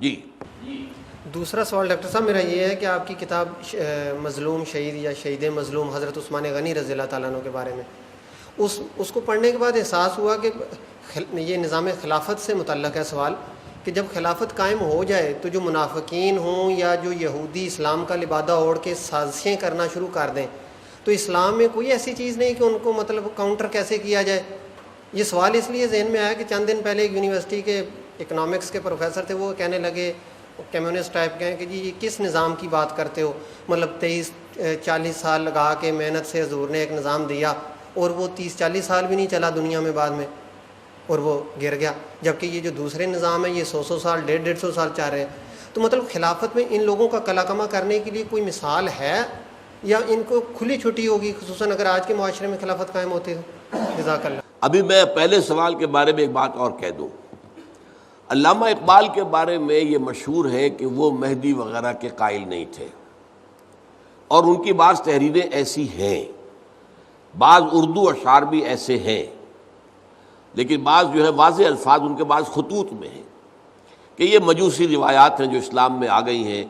جی دوسرا سوال ڈاکٹر صاحب میرا یہ ہے کہ آپ کی کتاب مظلوم شہید یا شہید مظلوم حضرت عثمان غنی رضی اللہ تعالیٰ عنہ کے بارے میں، اس کو پڑھنے کے بعد احساس ہوا کہ یہ نظام خلافت سے متعلق ہے سوال، کہ جب خلافت قائم ہو جائے تو جو منافقین ہوں یا جو یہودی اسلام کا لبادہ اوڑھ کے سازشیں کرنا شروع کر دیں، تو اسلام میں کوئی ایسی چیز نہیں کہ ان کو مطلب کاؤنٹر کیسے کیا جائے؟ یہ سوال اس لیے ذہن میں آیا کہ چند دن پہلے ایک یونیورسٹی کے اکنامکس کے پروفیسر تھے، وہ کہنے لگے کمیونسٹ ٹائپ کے ہیں کہ جی یہ کس نظام کی بات کرتے ہو، مطلب 23-40 سال لگا کے محنت سے حضور نے ایک نظام دیا اور وہ 30-40 سال بھی نہیں چلا دنیا میں بعد میں، اور وہ گر گیا، جبکہ یہ جو دوسرے نظام ہیں یہ 100 سال 150 سال چل رہے ہیں۔ تو مطلب خلافت میں ان لوگوں کا کلاکما کرنے کے لیے کوئی مثال ہے یا ان کو کھلی چھٹی ہوگی، خصوصاً اگر آج کے معاشرے میں خلافت قائم ہوتی ہے؟ جزاک اللہ۔ ابھی میں پہلے سوال کے بارے میں ایک بات اور کہہ دوں، علامہ اقبال کے بارے میں یہ مشہور ہے کہ وہ مہدی وغیرہ کے قائل نہیں تھے، اور ان کی بعض تحریریں ایسی ہیں، بعض اردو اشعار بھی ایسے ہیں، لیکن بعض جو ہے واضح الفاظ ان کے بعض خطوط میں ہیں کہ یہ مجوسی روایات ہیں جو اسلام میں آ گئی ہیں،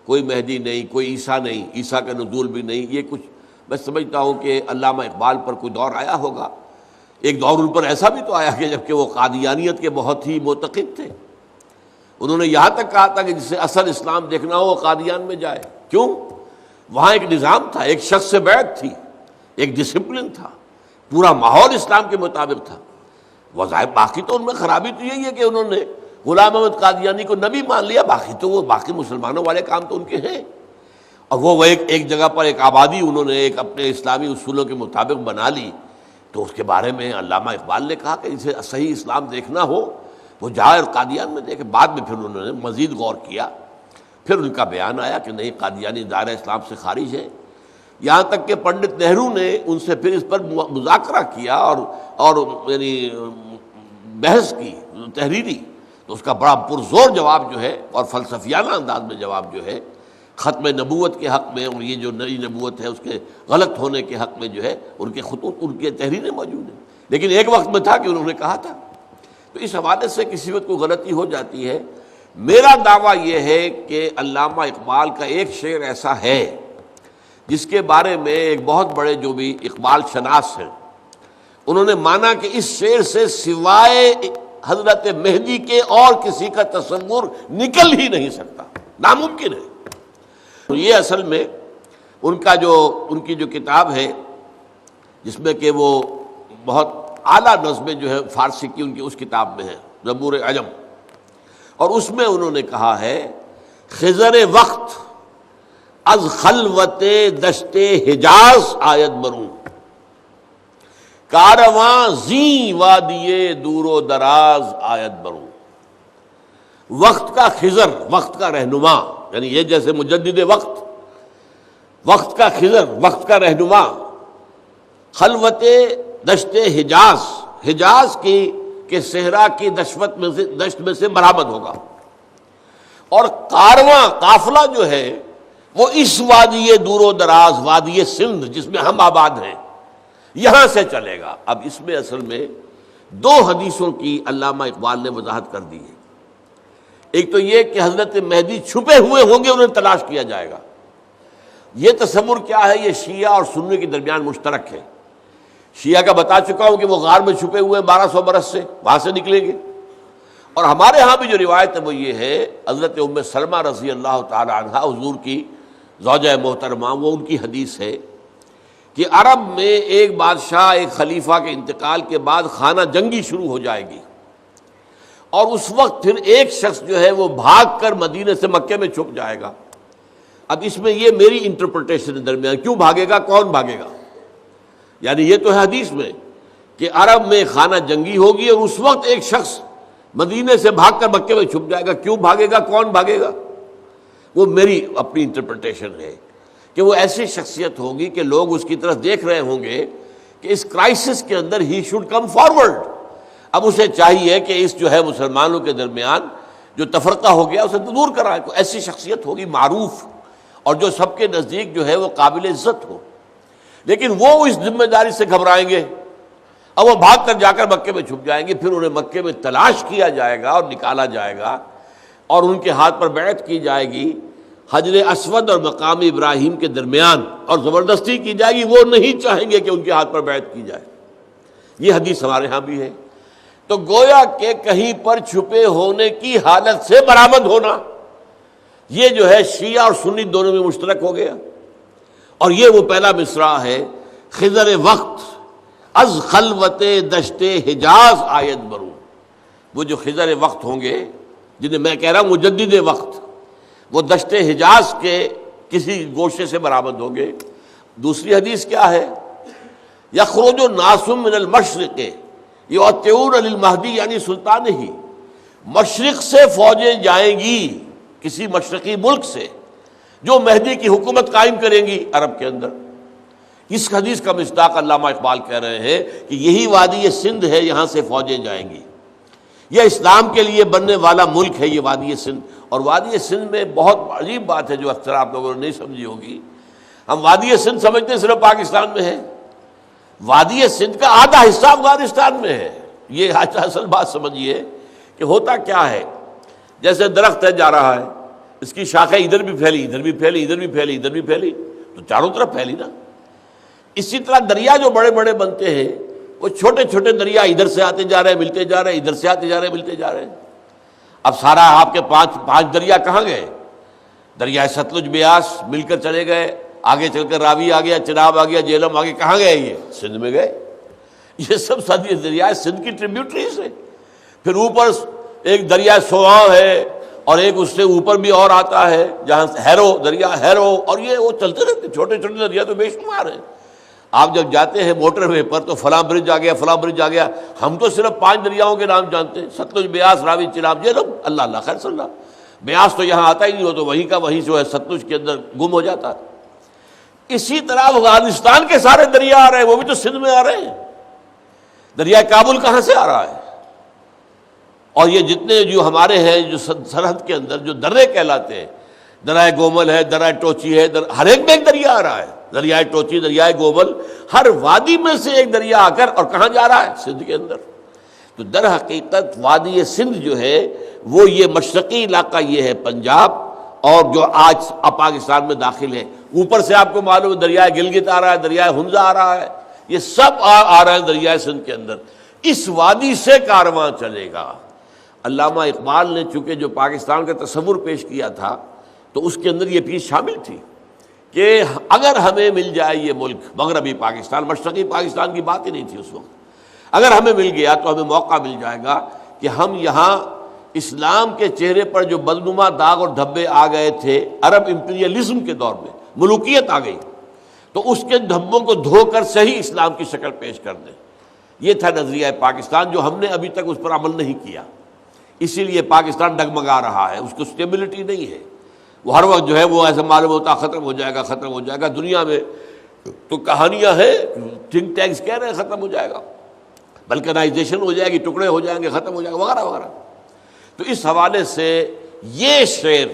کوئی مہدی نہیں، کوئی عیسیٰ نہیں، عیسیٰ کا نزول بھی نہیں۔ یہ کچھ میں سمجھتا ہوں کہ علامہ اقبال پر کوئی دور آیا ہوگا، ایک دور ان پر ایسا بھی تو آیا کہ جبکہ وہ قادیانیت کے بہت ہی معتقد تھے، انہوں نے یہاں تک کہا تھا کہ جسے اصل اسلام دیکھنا ہو وہ قادیان میں جائے۔ کیوں؟ وہاں ایک نظام تھا، ایک شخص سے بیعت تھی، ایک ڈسپلن تھا، پورا ماحول اسلام کے مطابق تھا۔ وظاہر باقی تو ان میں خرابی تو یہی ہے کہ انہوں نے غلام احمد قادیانی کو نبی مان لیا، باقی تو وہ باقی مسلمانوں والے کام تو ان کے ہیں، اور وہ ایک جگہ پر ایک آبادی انہوں نے ایک اپنے اسلامی اصولوں کے مطابق بنا لی۔ تو اس کے بارے میں علامہ اقبال نے کہا کہ اسے صحیح اسلام دیکھنا ہو وہ جائے اور قادیان میں دیکھے۔ بعد میں پھر انہوں نے مزید غور کیا، پھر ان کا بیان آیا کہ نہیں، قادیانی دائرہ اسلام سے خارج ہے، یہاں تک کہ پنڈت نہرو نے ان سے پھر اس پر مذاکرہ کیا اور یعنی بحث کی تحریری، تو اس کا بڑا پرزور جواب جو ہے اور فلسفیانہ انداز میں جواب جو ہے ختم نبوت کے حق میں، اور یہ جو نئی نبوت ہے اس کے غلط ہونے کے حق میں جو ہے ان کے خطوط، ان کی تحریریں موجود ہیں۔ لیکن ایک وقت میں تھا کہ انہوں نے کہا تھا، تو اس حوالے سے کسی وقت کوئی غلطی ہو جاتی ہے۔ میرا دعویٰ یہ ہے کہ علامہ اقبال کا ایک شعر ایسا ہے جس کے بارے میں ایک بہت بڑے جو بھی اقبال شناس ہیں انہوں نے مانا کہ اس شعر سے سوائے حضرت مہدی کے اور کسی کا تصور نکل ہی نہیں سکتا، ناممکن ہے۔ تو یہ اصل میں ان کی جو کتاب ہے جس میں کہ وہ بہت اعلیٰ نظمیں جو ہے فارسی کی ان کی اس کتاب میں ہے، زبور عجم، اور اس میں انہوں نے کہا ہے خضر وقت از خلوت دشت حجاز آید بروں، کارواں زیں وادی دور و دراز آید بروں۔ وقت کا خضر، وقت کا رہنما، یعنی یہ جیسے مجدد وقت کا خضر، وقت کا رہنما، خلوت دشت حجاز کی کہ صحرا کی دشت میں سے برآمد ہوگا، اور کارواں قافلہ جو ہے وہ اس وادی دور و دراز، وادی سندھ جس میں ہم آباد ہیں، یہاں سے چلے گا۔ اب اس میں اصل میں دو حدیثوں کی علامہ اقبال نے وضاحت کر دی ہے۔ ایک تو یہ کہ حضرت مہدی چھپے ہوئے ہوں گے، انہیں تلاش کیا جائے گا۔ یہ تصور کیا ہے؟ یہ شیعہ اور سنی کے درمیان مشترک ہے۔ شیعہ کا بتا چکا ہوں کہ وہ غار میں چھپے ہوئے 1200 برس سے، وہاں سے نکلیں گے، اور ہمارے ہاں بھی جو روایت ہے وہ یہ ہے، حضرت ام سلمہ رضی اللہ تعالی عنہا حضور کی زوجہ محترمہ، وہ ان کی حدیث ہے کہ عرب میں ایک بادشاہ، ایک خلیفہ کے انتقال کے بعد خانہ جنگی شروع ہو جائے گی، اور اس وقت پھر ایک شخص جو ہے وہ بھاگ کر مدینے سے مکے میں چھپ جائے گا۔ اب اس میں یہ میری انٹرپریٹیشن درمیان، کیوں بھاگے گا، کون بھاگے گا؟ یعنی یہ تو ہے حدیث میں کہ عرب میں خانہ جنگی ہوگی اور اس وقت ایک شخص مدینے سے بھاگ کر مکے میں چھپ جائے گا، کیوں بھاگے گا، کون بھاگے گا؟ وہ میری اپنی انٹرپریٹیشن ہے کہ وہ ایسی شخصیت ہوگی کہ لوگ اس کی طرف دیکھ رہے ہوں گے کہ اس کرائسس کے اندر ہی شوڈ کم فارورڈ۔ اب اسے چاہیے کہ اس جو ہے مسلمانوں کے درمیان جو تفرقہ ہو گیا اسے دور کرائے۔ کوئی ایسی شخصیت ہوگی معروف اور جو سب کے نزدیک جو ہے وہ قابل عزت ہو، لیکن وہ اس ذمہ داری سے گھبرائیں گے اور وہ بھاگ کر جا کر مکے میں چھپ جائیں گے، پھر انہیں مکے میں تلاش کیا جائے گا اور نکالا جائے گا۔ اور ان کے ہاتھ پر بیعت کی جائے گی حجر اسود اور مقام ابراہیم کے درمیان، اور زبردستی کی جائے گی، وہ نہیں چاہیں گے کہ ان کے ہاتھ پر بیعت کی جائے۔ یہ حدیث ہمارے ہاں بھی ہے۔ تو گویا کہ کہیں پر چھپے ہونے کی حالت سے برآمد ہونا، یہ جو ہے شیعہ اور سنی دونوں میں مشترک ہو گیا۔ اور یہ وہ پہلا مصرع ہے، خضر وقت از خلوت دشت حجاز آید برون۔ وہ جو خضر وقت ہوں گے، جنہیں میں کہہ رہا ہوں مجدد وقت، وہ دشت حجاز کے کسی گوشے سے برآمد ہوں گے۔ دوسری حدیث کیا ہے؟ یخرج الناس من المشرق یؤتون للمہدی، یعنی سلطان ہی، مشرق سے فوجیں جائیں گی، کسی مشرقی ملک سے، جو مہدی کی حکومت قائم کریں گی عرب کے اندر۔ اس حدیث کا مصداق علامہ اقبال کہہ رہے ہیں کہ یہی وادی سندھ ہے، یہاں سے فوجیں جائیں گی، یہ اسلام کے لیے بننے والا ملک ہے یہ وادی سندھ۔ اور وادی سندھ میں بہت عجیب بات ہے جو اکثر آپ لوگوں نے نہیں سمجھی ہوگی، ہم وادی سندھ سمجھتے ہیں صرف پاکستان میں ہے، وادی سندھ کا آدھا حصہ افغانستان میں ہے۔ یہ اصل بات سمجھیے کہ ہوتا کیا ہے، جیسے درخت ہے جا رہا ہے، اس کی شاخیں ادھر بھی پھیلی، ادھر بھی پھیلی، ادھر بھی پھیلی، ادھر بھی پھیلی، تو چاروں طرف پھیلی نا۔ اسی طرح دریا جو بڑے بڑے بنتے ہیں، وہ چھوٹے چھوٹے دریا ادھر سے آتے جا رہے ہیں، ملتے جا رہے ہیں، ادھر سے آتے جا رہے ہیں، ملتے جا رہے ہیں۔ اب سارا آپ کے پانچ دریا کہاں گئے؟ دریائے ستلج بیاس مل کر چلے گئے، آگے چل کر راوی آ گیا، چناب آ گیا، جہلم آ گیا، کہاں گئے؟ یہ سندھ میں گئے۔ یہ سب دریائے سندھ کی ٹریبیوٹریز ہیں۔ پھر اوپر ایک دریائے سواں ہے، اور ایک اس سے اوپر بھی اور آتا ہے جہاں ہیرو، دریا ہیرو، اور یہ وہ چلتے رہتے، چھوٹے چھوٹے دریا تو بے شمار ہیں۔ آپ جب جاتے ہیں موٹر وے پر تو فلاں برج آ گیا، فلاں برج آ گیا، ہم تو صرف 5 دریاؤں کے نام جانتے ہیں، ستلج بیاس راوی چناب جہلم، اللہ اللہ خیر صلی اللہ۔ بیاس تو یہاں آتا ہی نہیں، ہو تو وہیں کا وہیں جو ہے ستلج کے اندر گم ہو جاتا ہے۔ اسی طرح افغانستان کے سارے دریا آ رہے ہیں، وہ بھی تو سندھ میں آ رہے ہیں۔ دریائے کابل کہاں سے آ رہا ہے؟ اور یہ جتنے جو ہمارے ہیں جو سرحد کے اندر جو درے کہلاتے ہیں، دریائے گومل ہے، دریائے ٹوچی ہے، ہر ایک میں ایک دریا آ رہا ہے، دریائے ٹوچی، دریائے گومل، ہر وادی میں سے ایک دریا آ کر اور کہاں جا رہا ہے؟ سندھ کے اندر۔ تو در حقیقت وادی سندھ جو ہے وہ یہ مشرقی علاقہ، یہ ہے پنجاب، اور جو آج پاکستان میں داخل ہے۔ اوپر سے آپ کو معلوم ہے دریائے گلگت آ رہا ہے، دریائے ہنزا آ رہا ہے، یہ سب آ رہے ہیں دریائے سندھ کے اندر۔ اس وادی سے کارواں چلے گا۔ علامہ اقبال نے چونکہ جو پاکستان کا تصور پیش کیا تھا تو اس کے اندر یہ چیز شامل تھی کہ اگر ہمیں مل جائے یہ ملک، مغربی پاکستان، مشرقی پاکستان کی بات ہی نہیں تھی اس وقت، اگر ہمیں مل گیا تو ہمیں موقع مل جائے گا کہ ہم یہاں اسلام کے چہرے پر جو بدنما داغ اور دھبے آ گئے تھے عرب امپیریلزم کے دور میں، ملوکیت آ گئی، تو اس کے دھبوں کو دھو کر صحیح اسلام کی شکل پیش کر دیں۔ یہ تھا نظریہ پاکستان، جو ہم نے ابھی تک اس پر عمل نہیں کیا، اسی لیے پاکستان ڈگمگا رہا ہے، اس کو سٹیبلٹی نہیں ہے۔ وہ ہر وقت جو ہے وہ ایسا معلوم ہوتا ختم ہو جائے گا، ختم ہو جائے گا۔ دنیا میں تو کہانیاں ہیں، تھنک ٹینکس کہہ رہے ہیں ختم ہو جائے گا، بلکنائزیشن ہو جائے گی، ٹکڑے ہو جائیں گے، ختم ہو جائے گا، وغیرہ وغیرہ۔ تو اس حوالے سے یہ شعر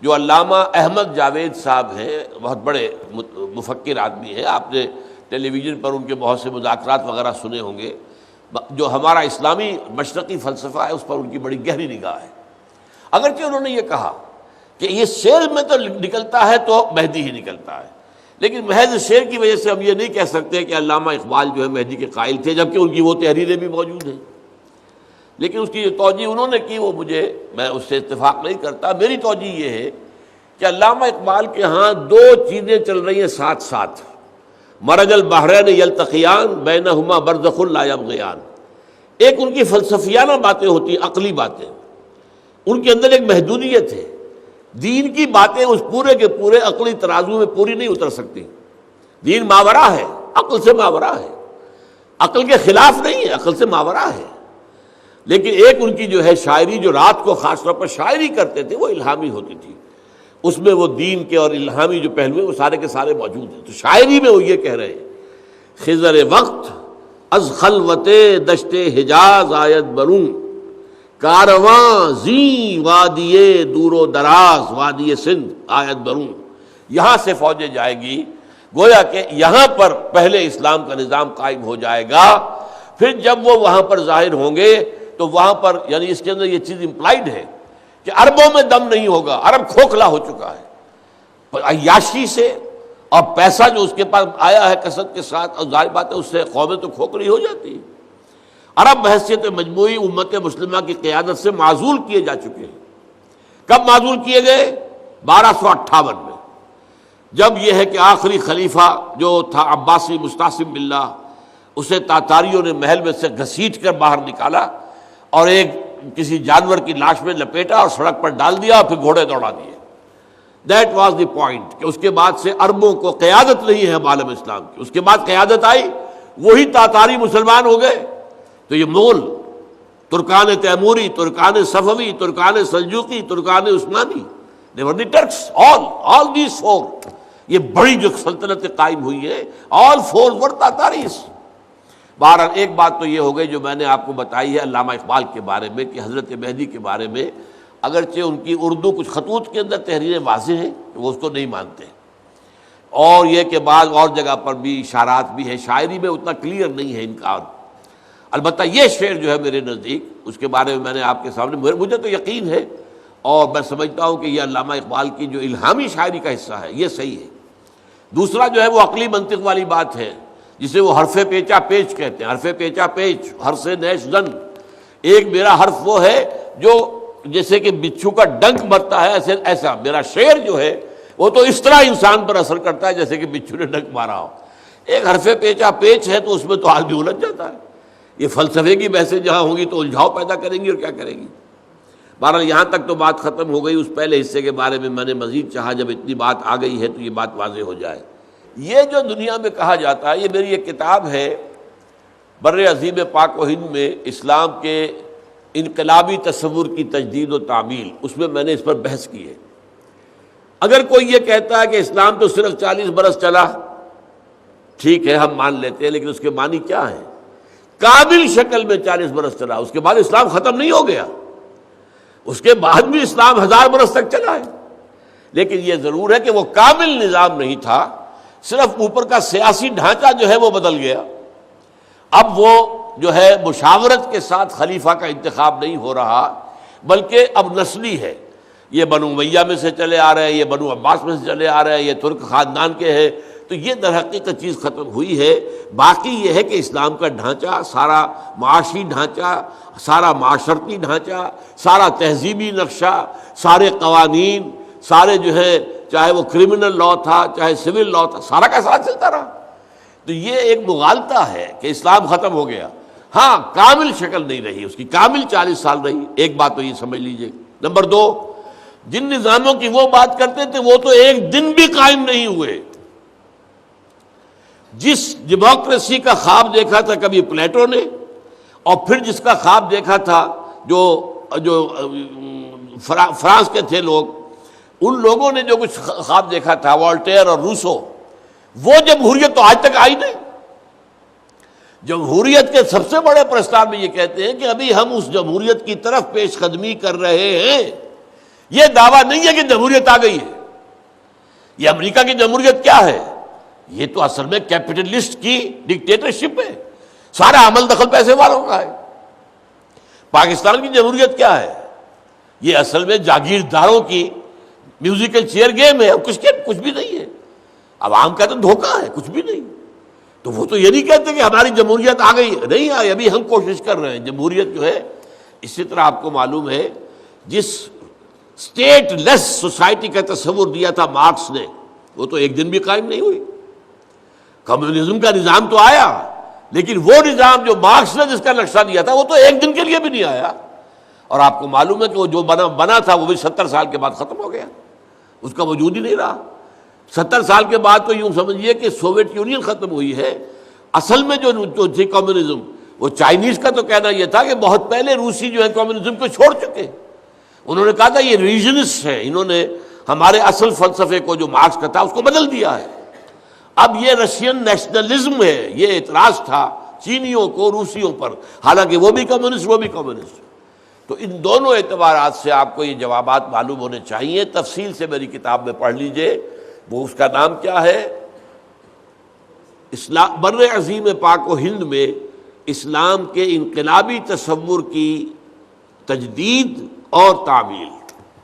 جو علامہ احمد جاوید صاحب ہیں، بہت بڑے مفکر آدمی ہیں، آپ نے ٹیلی ویژن پر ان کے بہت سے مذاکرات وغیرہ سنے ہوں گے، جو ہمارا اسلامی مشرقی فلسفہ ہے اس پر ان کی بڑی گہری نگاہ ہے۔ اگرچہ انہوں نے یہ کہا کہ یہ شعر میں تو نکلتا ہے تو مہدی ہی نکلتا ہے، لیکن محض شعر کی وجہ سے ہم یہ نہیں کہہ سکتے کہ علامہ اقبال جو ہے مہدی کے قائل تھے، جبکہ ان کی وہ تحریریں بھی موجود ہیں۔ لیکن اس کی جو توجیہ انہوں نے کی وہ میں اس سے اتفاق نہیں کرتا۔ میری توجیہ یہ ہے کہ علامہ اقبال کے ہاں 2 چیزیں چل رہی ہیں ساتھ ساتھ، مرج البحرین یلتقیان بینہما برزخ لا یبغیان۔ ایک ان کی فلسفیانہ باتیں ہوتی ہیں، عقلی باتیں، ان کے اندر ایک محدودیت ہے، دین کی باتیں اس پورے کے پورے عقلی ترازو میں پوری نہیں اتر سکتی۔ دین ماورا ہے، عقل سے ماورا ہے، عقل کے خلاف نہیں ہے، عقل سے ماورا ہے۔ لیکن ایک ان کی جو ہے شاعری، جو رات کو خاص طور پر شاعری کرتے تھے، وہ الہامی ہوتی تھی، اس میں وہ دین کے اور الہامی جو پہلو ہیں وہ سارے کے سارے موجود ہیں۔ تو شاعری میں وہ یہ کہہ رہے ہیں، خضر وقت از خلوت دشت حجاز آید برون، کارواں زی وادی دور و دراز وادی سندھ آید برون۔ یہاں سے فوجیں جائے گی، گویا کہ یہاں پر پہلے اسلام کا نظام قائم ہو جائے گا، پھر جب وہ وہاں پر ظاہر ہوں گے تو وہاں پر، یعنی اس کے اندر یہ چیز امپلائڈ ہے کہ اربوں میں دم نہیں ہوگا، عرب کھوکھلا ہو چکا ہے عیاشی سے، اور پیسہ جو اس کے پاس آیا ہے کثرت کے ساتھ، اور ظاہر بات ہے اس سے قومیں تو کھوکھلی ہو جاتی ہیں۔ عرب بحیثیت مجموعی امت مسلمہ کی قیادت سے معزول کیے جا چکے ہیں۔ کب معزول کیے گئے؟ 1258 میں، جب یہ ہے کہ آخری خلیفہ جو تھا عباسی مستعصم باللہ، اسے تاتاریوں نے محل میں سے گھسیٹ کر باہر نکالا اور ایک کسی جانور کی لاش میں لپیٹا اور سڑک پر ڈال دیا اور پھر گھوڑے دوڑا دیے۔ دیٹ واز دی پوائنٹ کہ اس کے بعد سے عربوں کو قیادت نہیں ہے عالم اسلام کی۔ اس کے بعد قیادت آئی، وہی تاتاری مسلمان ہو گئے۔ تو یہ Mughal, Terken Timuri, Terken صفوی، Terken Seljuqi, Terken Usmani, they were the Turks, all these four، یہ بڑی جو سلطنت قائم ہوئی ہے، all four were تاتاریز۔ بہرحال ایک بات تو یہ ہو گئی جو میں نے آپ کو بتائی ہے علامہ اقبال کے بارے میں، کہ حضرت مہدی کے بارے میں اگرچہ ان کی اردو کچھ خطوط کے اندر تحریریں واضح ہیں، وہ اس کو نہیں مانتے، اور یہ کہ بعض اور جگہ پر بھی اشارات بھی ہیں، شاعری میں اتنا کلیئر نہیں ہے ان کا۔ البتہ یہ شعر جو ہے میرے نزدیک، اس کے بارے میں نے آپ کے سامنے، مجھے تو یقین ہے اور میں سمجھتا ہوں کہ یہ علامہ اقبال کی جو الہامی شاعری کا حصہ ہے یہ صحیح ہے۔ دوسرا جو ہے وہ عقلی منطق والی بات ہے، جسے وہ حرف پیچا پیچ کہتے ہیں، حرف پیچا پیچ، حرف نیش زن۔ ایک میرا حرف وہ ہے جو جیسے کہ بچھو کا ڈنک مرتا ہے، ایسا میرا شعر جو ہے وہ تو اس طرح انسان پر اثر کرتا ہے جیسے کہ بچھو نے ڈنک مارا ہو۔ ایک حرف پیچا پیچ ہے تو اس میں تو آدمی الجھ جاتا ہے۔ یہ فلسفے کی بحثیں جہاں ہوں گی تو الجھاؤ پیدا کریں گی، اور کیا کریں گی۔ بہرحال یہاں تک تو بات ختم ہو گئی۔ اس پہلے حصے کے بارے میں نے مزید چاہا، جب اتنی بات آ گئی ہے تو یہ بات واضح ہو جائے۔ یہ جو دنیا میں کہا جاتا ہے، یہ میری ایک کتاب ہے بر عظیم پاک و ہند میں اسلام کے انقلابی تصور کی تجدید و تعمیل، اس میں نے اس پر بحث کی ہے۔ اگر کوئی یہ کہتا ہے کہ اسلام تو صرف 40 برس چلا، ٹھیک ہے ہم مان لیتے ہیں، لیکن اس کے معنی کیا ہے؟ کامل شکل میں 40 برس چلا، اس کے بعد اسلام ختم نہیں ہو گیا، اس کے بعد بھی اسلام 1000 برس تک چلا ہے، لیکن یہ ضرور ہے کہ وہ کامل نظام نہیں تھا، صرف اوپر کا سیاسی ڈھانچہ جو ہے وہ بدل گیا۔ اب وہ جو ہے مشاورت کے ساتھ خلیفہ کا انتخاب نہیں ہو رہا، بلکہ اب نسلی ہے۔ یہ بنو امیہ میں سے چلے آ رہے ہیں، یہ بنو عباس میں سے چلے آ رہے ہیں، یہ ترک خاندان کے ہیں، تو یہ در حقیقت چیز ختم ہوئی ہے۔ باقی یہ ہے کہ اسلام کا ڈھانچہ، سارا معاشی ڈھانچہ، سارا معاشرتی ڈھانچہ، سارا تہذیبی نقشہ، سارے قوانین، سارے جو ہے چاہے وہ کرمنل لا تھا چاہے سول لا تھا، سارا کا ساتھ چلتا رہا۔ تو یہ ایک مغالطہ ہے کہ اسلام ختم ہو گیا۔ ہاں کامل شکل نہیں رہی اس کی، کامل 40 سال رہی۔ ایک بات تو یہ سمجھ لیجئے۔ نمبر 2، جن نظاموں کی وہ بات کرتے تھے وہ تو ایک دن بھی قائم نہیں ہوئے۔ جس ڈیموکریسی کا خواب دیکھا تھا کبھی پلیٹو نے، اور پھر جس کا خواب دیکھا تھا جو فرانس کے تھے لوگ، ان لوگوں نے جو کچھ خواب دیکھا تھا، والٹیر اور روسو، وہ جمہوریت تو آج تک آئی نہیں۔ جمہوریت کے سب سے بڑے پرستار میں یہ کہتے ہیں کہ ابھی ہم اس جمہوریت کی طرف پیش قدمی کر رہے ہیں۔ یہ دعویٰ نہیں ہے کہ جمہوریت آ گئی ہے۔ یہ امریکہ کی جمہوریت کیا ہے؟ یہ تو اصل میں کیپٹلسٹ کی ڈکٹیٹرشپ ہے، سارا عمل دخل پیسے والوں کا ہے۔ پاکستان کی جمہوریت کیا ہے؟ یہ اصل میں جاگیرداروں کی میوزیکل چیئر گیم ہے، کچھ بھی نہیں ہے۔ عوام کا تو دھوکہ ہے، کچھ بھی نہیں۔ تو وہ تو یہ نہیں کہتے کہ ہماری جمہوریت آ گئی، نہیں آئی، ابھی ہم کوشش کر رہے ہیں۔ جمہوریت جو ہے، اسی طرح آپ کو معلوم ہے جس اسٹیٹ لیس سوسائٹی کا تصور دیا تھا مارکس نے، وہ تو ایک دن بھی قائم نہیں ہوئی۔ کمیونزم کا نظام تو آیا، لیکن وہ نظام جو مارکس نے جس کا نقشہ دیا تھا وہ تو ایک دن کے لیے بھی نہیں آیا۔ اور آپ کو معلوم ہے کہ وہ جو بنا تھا وہ بھی 70 سال کے بعد ختم ہو گیا، اس کا وجود ہی نہیں رہا۔ 70 سال کے بعد تو یوں سمجھیے کہ سوویت یونین ختم ہوئی ہے۔ اصل میں جو تھی کمیونزم، وہ چائنیز کا تو کہنا یہ تھا کہ بہت پہلے روسی جو ہے کمیونزم کو چھوڑ چکے۔ انہوں نے کہا تھا یہ ریجنسٹ ہے، انہوں نے ہمارے اصل فلسفے کو جو مارکس کا تھا اس کو بدل دیا ہے۔ اب یہ رشین نیشنلزم ہے، یہ اعتراض تھا چینیوں کو روسیوں پر، حالانکہ وہ بھی کمیونسٹ وہ بھی کمیونسٹ۔ تو ان دونوں اعتبارات سے آپ کو یہ جوابات معلوم ہونے چاہیے۔ تفصیل سے میری کتاب میں پڑھ لیجئے، وہ اس کا نام کیا ہے؟ اسلام بر عظیم پاک و ہند میں اسلام کے انقلابی تصور کی تجدید اور تعمیل۔